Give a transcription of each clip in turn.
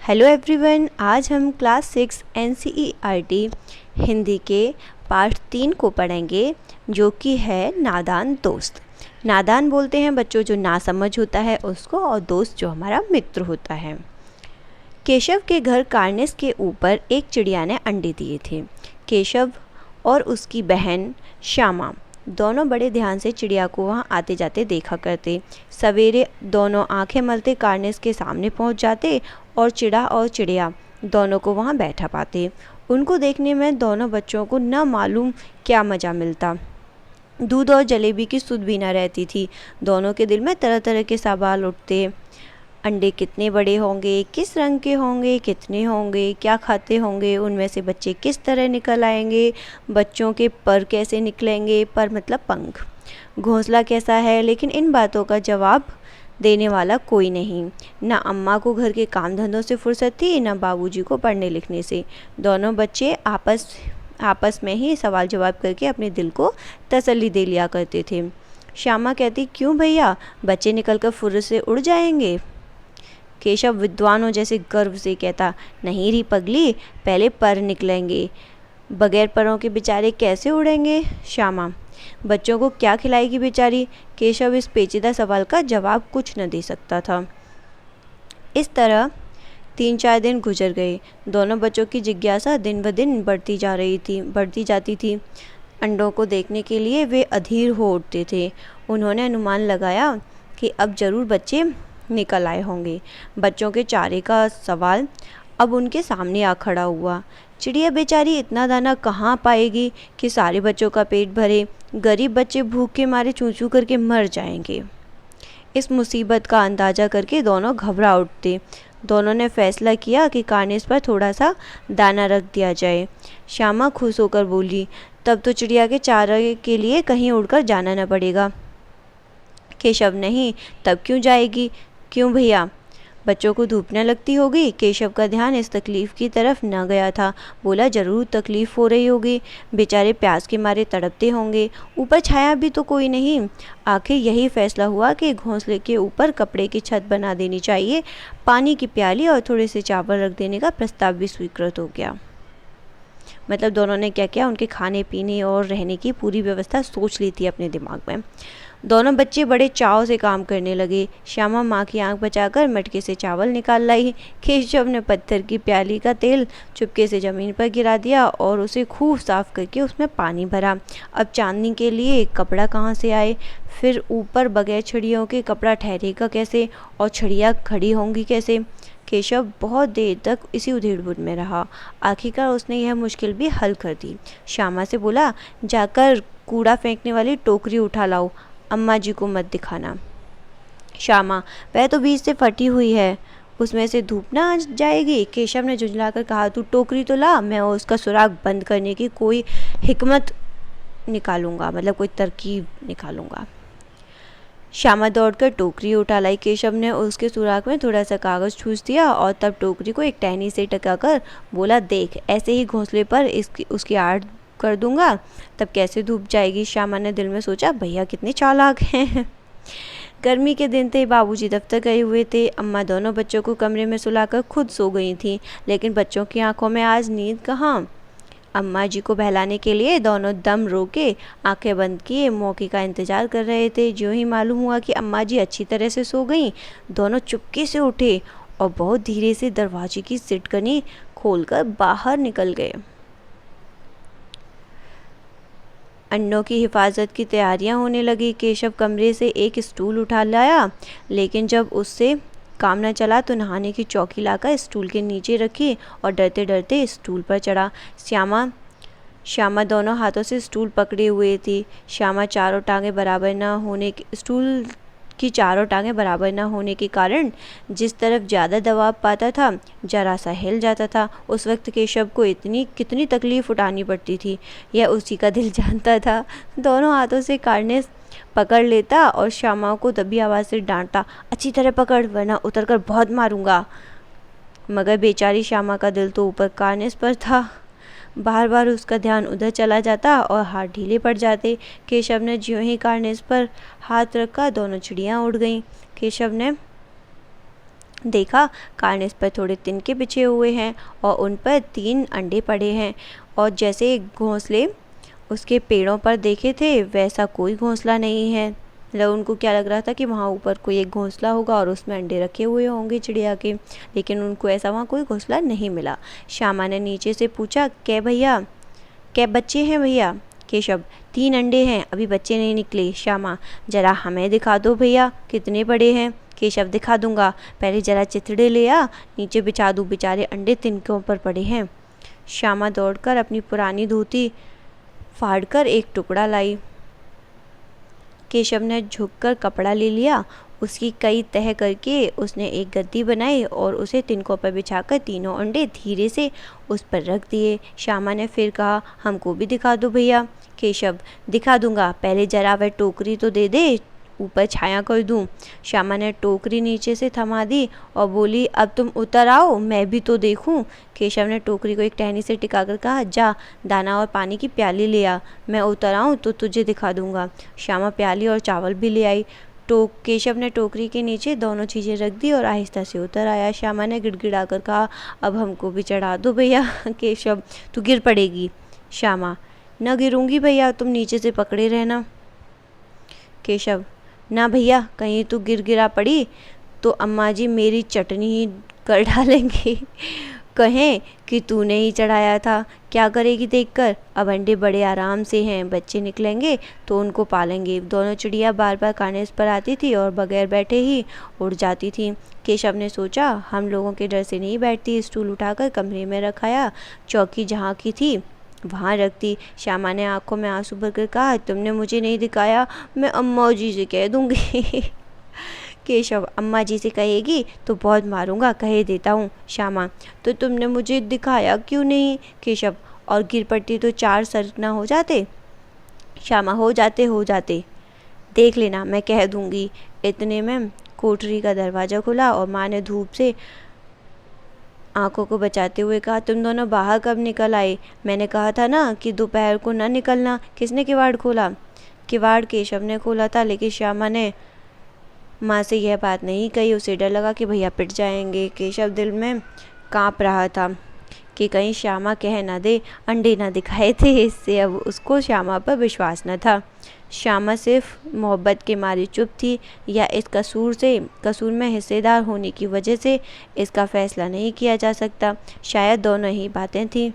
Hello everyone, आज हम class 6 NCERT Hindi के पार्ट 3 को पढ़ेंगे, जो कि है नादान दोस्त। नादान बोलते हैं बच्चों जो नासमझ होता है उसको, और दोस्त जो हमारा मित्र होता है। केशव के घर कार्निस के ऊपर एक चिड़िया ने अंडे दिए थे। केशव और उसकी बहन श्यामा दोनों बड़े ध्यान से चिड़िया को वहाँ आते जाते देखा करते। सवेरे दोनों आंखें मलते कार्निस के सामने पहुँच जाते और चिड़िया दोनों को वहाँ बैठा पाते। उनको देखने में दोनों बच्चों को न मालूम क्या मज़ा मिलता। दूध और जलेबी की सुध भी न रहती थी। दोनों के दिल में तरह तरह के सवाल उठते। अंडे कितने बड़े होंगे, किस रंग के होंगे, कितने होंगे, क्या खाते होंगे, उनमें से बच्चे किस तरह निकल आएंगे, बच्चों के पर कैसे निकलेंगे, पर मतलब पंख, घोंसला कैसा है। लेकिन इन बातों का जवाब देने वाला कोई नहीं। न अम्मा को घर के काम धंधों से फुर्सत थी, न बाबूजी को पढ़ने लिखने से। दोनों बच्चे आपस में ही सवाल जवाब करके अपने दिल को तसल्ली दे लिया करते थे। श्यामा कहती, क्यों भैया, बच्चे निकलकर फुर्र से उड़ जाएंगे। केशव विद्वानों जैसे गर्व से कहता, नहीं री पगली, पहले पर निकलेंगे, बगैर परों के बेचारे कैसे उड़ेंगे। श्यामा, बच्चों को क्या खिलाएगी बेचारी। केशव इस पेचीदा सवाल का जवाब कुछ न दे सकता था। इस तरह 3-4 दिन गुजर गए। दोनों बच्चों की जिज्ञासा दिन ब दिन बढ़ती जाती थी। अंडों को देखने के लिए वे अधीर हो उठते थे। उन्होंने अनुमान लगाया कि अब जरूर बच्चे निकल आए होंगे। बच्चों के चारे का सवाल अब उनके सामने आ खड़ा हुआ। चिड़िया बेचारी इतना दाना कहाँ पाएगी कि सारे बच्चों का पेट भरे। गरीब बच्चे भूख के मारे चूं चूं करके मर जाएंगे। इस मुसीबत का अंदाज़ा करके दोनों घबरा उठते। दोनों ने फैसला किया कि कार्निस पर थोड़ा सा दाना रख दिया जाए। श्यामा खुश होकर बोली, तब तो चिड़िया के चारे के लिए कहीं उड़कर जाना न पड़ेगा। केशव, नहीं, तब क्यों जाएगी। क्यों भैया, बच्चों को धूप न लगती होगी। केशव का ध्यान इस तकलीफ़ की तरफ न गया था। बोला, ज़रूर तकलीफ़ हो रही होगी, बेचारे प्यास के मारे तड़पते होंगे, ऊपर छाया भी तो कोई नहीं। आखिर यही फैसला हुआ कि घोंसले के ऊपर कपड़े की छत बना देनी चाहिए। पानी की प्याली और थोड़े से चावल रख देने का प्रस्ताव भी स्वीकृत हो गया। मतलब दोनों ने क्या किया, उनके खाने पीने और रहने की पूरी व्यवस्था सोच ली थी अपने दिमाग में। दोनों बच्चे बड़े चाव से काम करने लगे। श्यामा माँ की आंख बचाकर मटके से चावल निकाल लाई। केशव ने पत्थर की प्याली का तेल चुपके से ज़मीन पर गिरा दिया और उसे खूब साफ करके उसमें पानी भरा। अब चांदनी के लिए कपड़ा कहाँ से आए, फिर ऊपर बगैर छड़ियों के कपड़ा ठहरेगा कैसे, और छड़ियाँ खड़ी होंगी कैसे। केशव बहुत देर तक इसी उधेड़-बुन में रहा। आखिरकार उसने यह मुश्किल भी हल कर दी। श्यामा से बोला, जाकर कूड़ा फेंकने वाली टोकरी उठा लाओ, अम्मा जी को मत दिखाना। श्यामा, वह तो बीच से फटी हुई है, उसमें से धूप ना आ जाएगी। केशव ने झुंझलाकर कहा, तू टोकरी तो ला, मैं उसका सुराग बंद करने की कोई हिकमत निकालूंगा, मतलब कोई तरकीब निकालूंगा। श्यामा दौड़कर टोकरी उठा लाई। केशव ने उसके सुराग में थोड़ा सा कागज़ ठूस दिया और तब टोकरी को एक टहनी से टकाकर बोला, देख, ऐसे ही घोंसले पर उसकी आड़ कर दूंगा, तब कैसे धूप जाएगी। श्यामा ने दिल में सोचा, भैया कितने चालाक हैं। गर्मी के दिन थे, बाबूजी दफ्तर गए हुए थे। अम्मा दोनों बच्चों को कमरे में सुलाकर खुद सो गई थीं, लेकिन बच्चों की आंखों में आज नींद कहाँ। अम्मा जी को बहलाने के लिए दोनों दम रोके आंखें बंद किए मौके का इंतज़ार कर रहे थे। जो ही मालूम हुआ कि अम्मा जी अच्छी तरह से सो गईं, दोनों चुपके से उठे और बहुत धीरे से दरवाजे की सिटकनी खोलकर बाहर निकल गए। अंडों की हिफाजत की तैयारियां होने लगी। केशव कमरे से एक स्टूल उठा लाया, लेकिन जब उससे काम न चला तो नहाने की चौकी लाकर स्टूल के नीचे रखी और डरते डरते स्टूल पर चढ़ा। श्यामा दोनों हाथों से स्टूल पकड़े हुए थी। स्टूल की चारों टांगें बराबर न होने के कारण जिस तरफ ज़्यादा दबाव पाता था, जरा सा हिल जाता था। उस वक्त केशव को कितनी तकलीफ़ उठानी पड़ती थी, यह उसी का दिल जानता था। दोनों हाथों से कार्निस पकड़ लेता और श्यामा को दबी आवाज़ से डांटता, अच्छी तरह पकड़, वरना उतरकर बहुत मारूंगा। मगर बेचारी श्यामा का दिल तो ऊपर कार्निस पर था। बार बार उसका ध्यान उधर चला जाता और हाथ ढीले पड़ जाते। केशव ने ज्यों ही कार्निस पर हाथ रखा, दोनों चिड़ियाँ उड़ गईं। केशव ने देखा कार्निस पर थोड़े तिनके बिछे हुए हैं और उन पर 3 अंडे पड़े हैं, और जैसे घोंसले उसके पेड़ों पर देखे थे वैसा कोई घोंसला नहीं है। मतलब उनको क्या लग रहा था कि वहाँ ऊपर कोई एक घोंसला होगा और उसमें अंडे रखे हुए होंगे चिड़िया के, लेकिन उनको ऐसा वहाँ कोई घोंसला नहीं मिला। श्यामा ने नीचे से पूछा, कै भैया, कै बच्चे हैं भैया? केशव, 3 अंडे हैं, अभी बच्चे नहीं निकले। श्यामा, जरा हमें दिखा दो भैया कितने बड़े हैं। केशव, दिखा दूंगा, पहले जरा चिथड़े ले आ, नीचे बिछा दूँ, बेचारे अंडे तिनकों पर पड़े हैं। श्यामा दौड़कर अपनी पुरानी धोती फाड़कर एक टुकड़ा लाई। केशव ने झुककर कपड़ा ले लिया, उसकी कई तह करके उसने एक गद्दी बनाई और उसे तिनकों पर बिछाकर 3 अंडे धीरे से उस पर रख दिए। श्यामा ने फिर कहा, हमको भी दिखा दो भैया। केशव, दिखा दूंगा, पहले जरा वह टोकरी तो दे दे, ऊपर छाया कर दूं। श्यामा ने टोकरी नीचे से थमा दी और बोली, अब तुम उतर आओ, मैं भी तो देखूं। केशव ने टोकरी को एक टहनी से टिकाकर कहा, जा दाना और पानी की प्याली ले आ, मैं उतर आऊँ तो तुझे दिखा दूंगा। श्यामा प्याली और चावल भी ले आई। केशव ने टोकरी के नीचे दोनों चीज़ें रख दी और आहिस्ता से उतर आया। श्यामा ने गिड़गिड़ा कर कहा, अब हमको भी चढ़ा दो भैया। केशव, तू गिर पड़ेगी। श्यामा, न गिरूंगी भैया, तुम नीचे से पकड़े रहना। केशव, ना भैया, कहीं तू गिरा पड़ी तो अम्मा जी मेरी चटनी ही कर डालेंगी, कहें कि तूने ही चढ़ाया था। क्या करेगी देखकर, अब अंडे बड़े आराम से हैं, बच्चे निकलेंगे तो उनको पालेंगे। दोनों चिड़िया बार बार कार्निस पर आती थी और बगैर बैठे ही उड़ जाती थी। केशव ने सोचा, हम लोगों के डर से नहीं बैठती, स्टूल उठाकर कमरे में रखाया, चौकी जहाँ की थी वहाँ रखती। श्यामा ने आंखों में आंसू भरकर कहा, तुमने मुझे नहीं दिखाया, मैं अम्मा जी से कह दूंगी। केशव, अम्मा जी से कहेगी तो बहुत मारूंगा, कहे देता हूँ। श्यामा, तो तुमने मुझे दिखाया क्यों नहीं? केशव, और गिर पड़ती तो 4 सर ना हो जाते? श्यामा, हो जाते, देख लेना, मैं कह दूंगी। इतने में कोठरी का दरवाज़ा खुला और माँ ने धूप से आंखों को बचाते हुए कहा, तुम दोनों बाहर कब निकल आए? मैंने कहा था ना कि दोपहर को न निकलना। किसने किवाड़ खोला? किवाड़ केशव ने खोला था, लेकिन श्यामा ने माँ से यह बात नहीं कही, उसे डर लगा कि भैया पिट जाएंगे। केशव दिल में कांप रहा था कि कहीं श्यामा कह न दे अंडे न दिखाए थे, इससे अब उसको श्यामा पर विश्वास न था। श्यामा सिर्फ मोहब्बत के मारे चुप थी या इस कसूर में हिस्सेदार होने की वजह से, इसका फैसला नहीं किया जा सकता। शायद दोनों ही बातें थीं।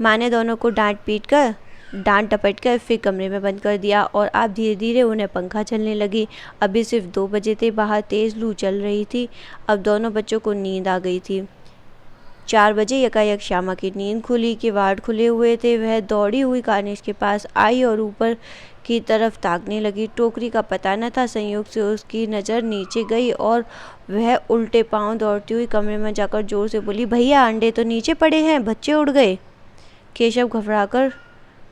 माँ ने दोनों को डांट डपट कर फिर कमरे में बंद कर दिया और अब धीरे धीरे उन्हें पंखा चलने लगी। अभी सिर्फ 2 बजे थे, बाहर तेज़ लू चल रही थी। अब दोनों बच्चों को नींद आ गई थी। 4 बजे यकायक श्यामा की नींद खुली, किवाड़ खुले हुए थे। वह दौड़ी हुई कार्निस के पास आई और ऊपर की तरफ ताकने लगी। टोकरी का पता न था, संयोग से उसकी नज़र नीचे गई और वह उल्टे पांव दौड़ती हुई कमरे में जाकर जोर से बोली, भैया अंडे तो नीचे पड़े हैं, बच्चे उड़ गए। केशव घबराकर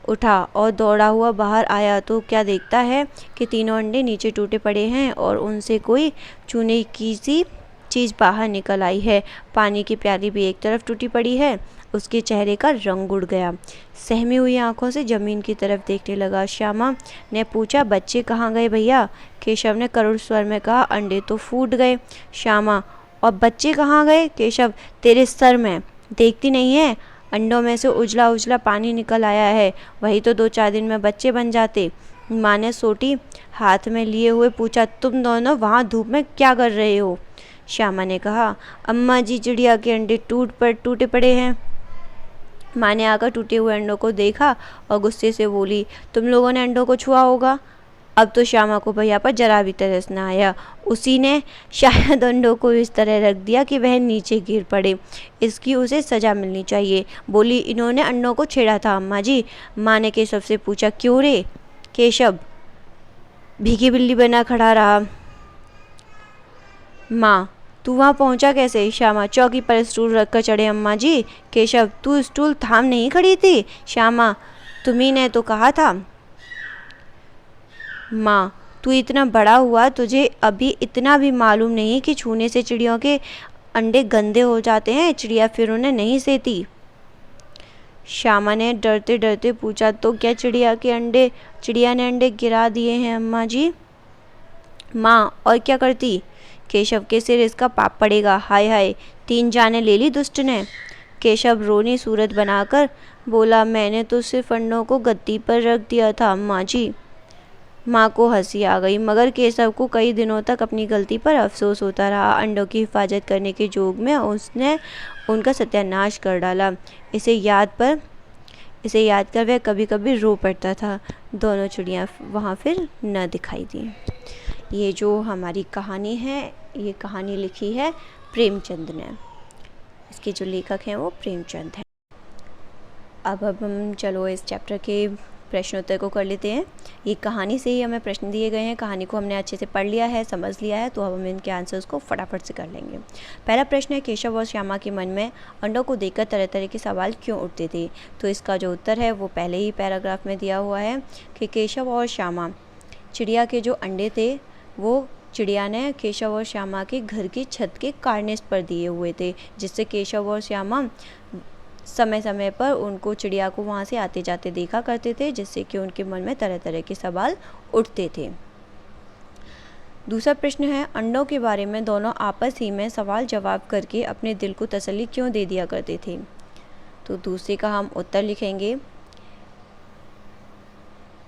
उठा और दौड़ा हुआ बाहर आया तो क्या देखता है कि 3 अंडे नीचे टूटे पड़े हैं और उनसे कोई चूने की सी चीज़ बाहर निकल आई है। पानी की प्याली भी एक तरफ टूटी पड़ी है। उसके चेहरे का रंग उड़ गया। सहमी हुई आंखों से ज़मीन की तरफ देखने लगा। श्यामा ने पूछा, बच्चे कहाँ गए भैया? केशव ने करुण स्वर में कहा, अंडे तो फूट गए। श्यामा, और बच्चे कहाँ गए? केशव, तेरे सर में देखती नहीं है, अंडों में से उजला उजला पानी निकल आया है, वही तो 2-4 दिन में बच्चे बन जाते। माँ ने सोटी हाथ में लिए हुए पूछा, तुम दोनों वहाँ धूप में क्या कर रहे हो? श्यामा ने कहा, अम्मा जी चिड़िया के अंडे टूटे पड़े हैं। माँ ने आकर टूटे हुए अंडों को देखा और गुस्से से बोली, तुम लोगों ने अंडों को छुआ होगा। अब तो श्यामा को भैया पर जरा भी तरस न आया। उसी ने शायद अंडों को इस तरह रख दिया कि वह नीचे गिर पड़े। इसकी उसे सज़ा मिलनी चाहिए। बोली, इन्होंने अंडों को छेड़ा था अम्मा जी। माँ ने केशव से पूछा, क्यों रे? केशव भीगी बिल्ली बना खड़ा रहा। माँ, तू वहाँ पहुँचा कैसे? श्यामा, चौकी पर स्टूल रखकर चढ़े अम्मा जी। केशव, तू स्टूल थाम नहीं खड़ी थी? श्यामा, तुम्ही ने तो कहा था। माँ, तू इतना बड़ा हुआ, तुझे अभी इतना भी मालूम नहीं कि छूने से चिड़ियों के अंडे गंदे हो जाते हैं। चिड़िया फिर उन्हें नहीं सेती। श्यामा ने डरते डरते पूछा, तो क्या चिड़िया ने अंडे गिरा दिए हैं अम्मा जी? माँ, और क्या करती? केशव के सिर इसका पाप पड़ेगा, हाय हाय 3 जाने ले ली दुष्ट ने। केशव रोनी सूरत बनाकर बोला, मैंने तो सिर्फ अंडों को गद्दी पर रख दिया था अम्मा जी। माँ को हंसी आ गई, मगर केशव को कई दिनों तक अपनी गलती पर अफसोस होता रहा। अंडों की हिफाजत करने के जोग में उसने उनका सत्यानाश कर डाला। इसे याद कर वह कभी कभी रो पड़ता था। दोनों चिड़ियाँ वहाँ फिर न दिखाई दी। ये जो हमारी कहानी है, ये कहानी लिखी है प्रेमचंद ने। इसके जो लेखक हैं वो प्रेमचंद हैं। अब हम चलो इस चैप्टर के प्रश्नोत्तर को कर लेते हैं। ये कहानी से ही हमें प्रश्न दिए गए हैं, कहानी को हमने अच्छे से पढ़ लिया है, समझ लिया है, तो अब हम इनके आंसर्स को फटाफट से कर लेंगे। पहला प्रश्न है, केशव और श्यामा के मन में अंडों को देखकर तरह तरह के सवाल क्यों उठते थे। तो इसका जो उत्तर है वो पहले ही पैराग्राफ में दिया हुआ है कि केशव और श्यामा, चिड़िया के जो अंडे थे वो चिड़िया ने केशव और श्यामा के घर की छत के कार्निस पर दिए हुए थे, जिससे केशव और श्यामा समय समय पर उनको, चिड़िया को वहाँ से आते जाते देखा करते थे, जिससे कि उनके मन में तरह तरह के सवाल उठते थे। दूसरा प्रश्न है, अंडों के बारे में दोनों आपस ही में सवाल जवाब करके अपने दिल को तसल्ली क्यों दे दिया करते थे। तो दूसरे का हम उत्तर लिखेंगे,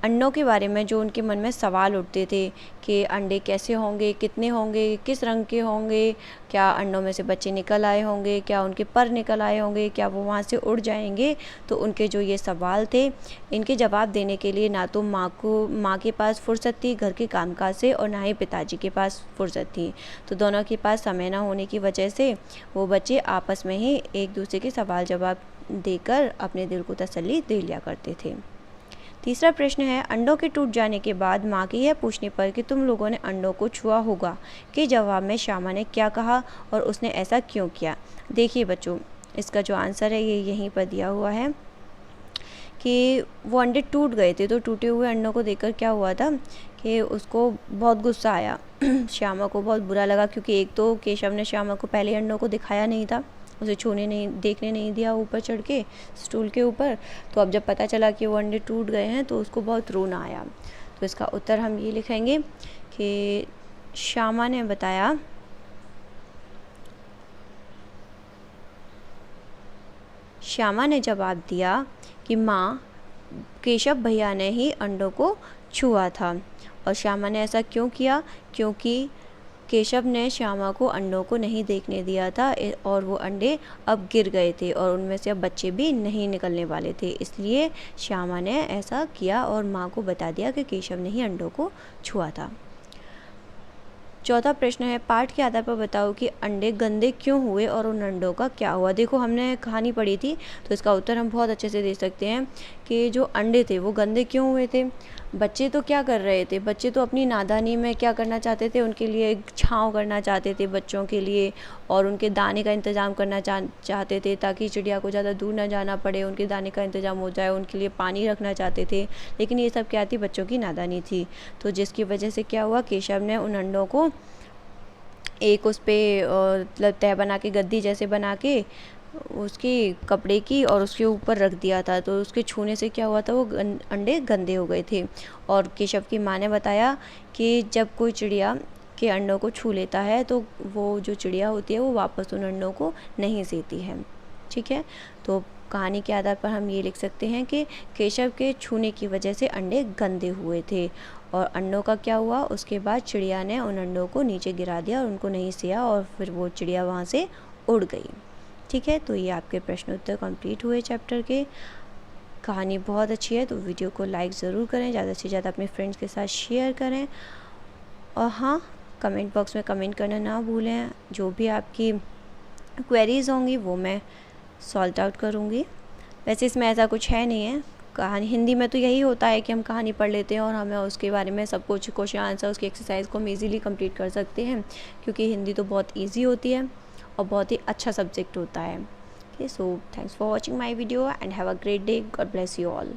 अंडों के बारे में जो उनके मन में सवाल उठते थे कि अंडे कैसे होंगे, कितने होंगे, किस रंग के होंगे, क्या अंडों में से बच्चे निकल आए होंगे, क्या उनके पर निकल आए होंगे, क्या वो वहाँ से उड़ जाएंगे। तो उनके जो ये सवाल थे, इनके जवाब देने के लिए ना तो माँ के पास फुर्सत थी घर के कामकाज से, और ना ही पिताजी के पास फुर्सत थी। तो दोनों के पास समय ना होने की वजह से वो बच्चे आपस में ही एक दूसरे के सवाल जवाब देकर अपने दिल को तसल्ली दे लिया करते थे। तीसरा प्रश्न है, अंडों के टूट जाने के बाद माँ के यह पूछने पर कि तुम लोगों ने अंडों को छुआ होगा के जवाब में श्यामा ने क्या कहा और उसने ऐसा क्यों किया। देखिए बच्चों, इसका जो आंसर है ये यहीं पर दिया हुआ है कि वो अंडे टूट गए थे। तो टूटे हुए अंडों को देखकर क्या हुआ था कि उसको बहुत गुस्सा आया। श्यामा को बहुत बुरा लगा, क्योंकि एक तो केशव ने श्यामा को पहले अंडों को दिखाया नहीं था, उसे देखने नहीं दिया ऊपर चढ़ के स्टूल के ऊपर। तो अब जब पता चला कि वो अंडे टूट गए हैं तो उसको बहुत रोना आया। तो इसका उत्तर हम ये लिखेंगे कि श्यामा ने बताया, श्यामा ने जवाब दिया कि माँ, केशव भैया ने ही अंडों को छुआ था। और श्यामा ने ऐसा क्यों किया, क्योंकि केशव ने श्यामा को अंडों को नहीं देखने दिया था और वो अंडे अब गिर गए थे और उनमें से अब बच्चे भी नहीं निकलने वाले थे, इसलिए श्यामा ने ऐसा किया और माँ को बता दिया कि केशव ने ही अंडों को छुआ था। चौथा प्रश्न है, पाठ के आधार पर बताओ कि अंडे गंदे क्यों हुए और उन अंडों का क्या हुआ। देखो, हमने कहानी पढ़ी थी तो इसका उत्तर हम बहुत अच्छे से दे सकते हैं कि जो अंडे थे वो गंदे क्यों हुए थे। बच्चे तो क्या कर रहे थे, बच्चे तो अपनी नादानी में क्या करना चाहते थे, उनके लिए एक छाँव करना चाहते थे बच्चों के लिए, और उनके दाने का इंतज़ाम करना चाहते थे ताकि चिड़िया को ज़्यादा दूर ना जाना पड़े, उनके दाने का इंतज़ाम हो जाए, उनके लिए पानी रखना चाहते थे। लेकिन ये सब क्या थी, बच्चों की नादानी थी। तो जिसकी वजह से क्या हुआ, केशव ने उन अंडों को एक उस पर मतलब तह बना के, गद्दी जैसे बना के उसकी कपड़े की, और उसके ऊपर रख दिया था। तो उसके छूने से क्या हुआ था, वो अंडे गंदे हो गए थे। और केशव की माँ ने बताया कि जब कोई चिड़िया के अंडों को छू लेता है तो वो जो चिड़िया होती है वो वापस उन अंडों को नहीं सेती है। ठीक है, तो कहानी के आधार पर हम ये लिख सकते हैं कि केशव के छूने की वजह से अंडे गंदे हुए थे। और अंडों का क्या हुआ, उसके बाद चिड़िया ने उन अंडों को नीचे गिरा दिया और उनको नहीं सिया, और फिर वो चिड़िया वहाँ से उड़ गई। ठीक है, तो ये आपके प्रश्न उत्तर कंप्लीट हुए चैप्टर के। कहानी बहुत अच्छी है, तो वीडियो को लाइक ज़रूर करें, ज़्यादा से ज़्यादा अपने फ्रेंड्स के साथ शेयर करें, और हाँ, कमेंट बॉक्स में कमेंट करना ना भूलें। जो भी आपकी क्वेरीज़ होंगी वो मैं सॉल्व आउट करूँगी। वैसे इसमें ऐसा कुछ है नहीं है, कहानी हिंदी में तो यही होता है कि हम कहानी पढ़ लेते हैं और हमें उसके बारे में सब कुछ क्वेश्चन आंसर, उसकी एक्सरसाइज को हम इजीली कंप्लीट कर सकते हैं, क्योंकि हिंदी तो बहुत इजी होती है और बहुत ही अच्छा सब्जेक्ट होता है। Okay, so thanks for watching my video and have a great day. God bless you all.